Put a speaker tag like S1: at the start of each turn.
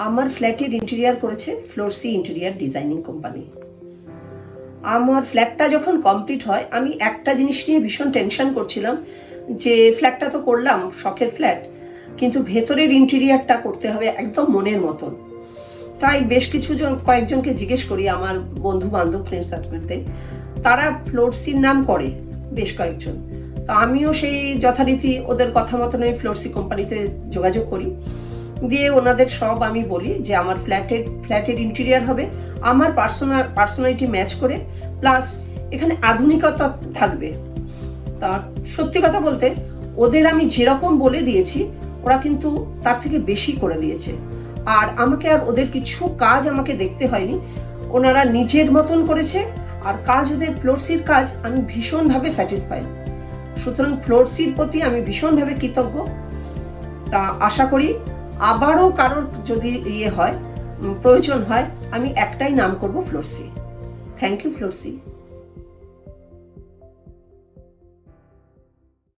S1: আমার ফ্ল্যাটের ইন্টেরিয়ার করেছে ফ্লোরসি ইন্টেরিয়ার ডিজাইনিং কোম্পানি। আমার ফ্ল্যাটটা যখন কমপ্লিট হয় আমি একটা জিনিস নিয়ে ভীষণ টেনশন করছিলাম যে ফ্ল্যাটটা তো করলাম, শখের ফ্ল্যাট, কিন্তু ভেতরের ইন্টেরিয়ারটা করতে হবে একদম মনের মতন। তাই বেশ কয়েকজনকে জিজ্ঞেস করি, আমার বন্ধু বান্ধব ফ্রেন্ড সার্কেলতে, তারা ফ্লোরসির নাম করে বেশ কয়েকজন। তো আমিও সেই যথারীতি ওদের কথা মতন ওই ফ্লোরসি কোম্পানিতে যোগাযোগ করি, দিয়ে ওনাদের সব আমি বলি যে আমার ফ্ল্যাটের ইন্টেরিয়ার হবে আমার পার্সোনালিটি ম্যাচ করে, প্লাস এখানে আধুনিকতা থাকবে। তা সত্যি কথা বলতে ওদের আমি যেরকম বলে দিয়েছি ওরা কিন্তু তার থেকে বেশি করে দিয়েছে, আর আমাকে আর ওদের কিছু কাজ আমাকে দেখতে হয়নি, ওনারা নিজের মতন করেছে। আর কাজ, ওদের ফ্লোরসির কাজ আমি ভীষণভাবে স্যাটিসফাইড। সুতরাং ফ্লোরসির প্রতি আমি ভীষণভাবে কৃতজ্ঞ। তা আশা করি আবারও কারোর যদি প্রয়োজন হয়, আমি একটাই নাম করব, ফ্লোরসি। Thank you ফ্লোরসি।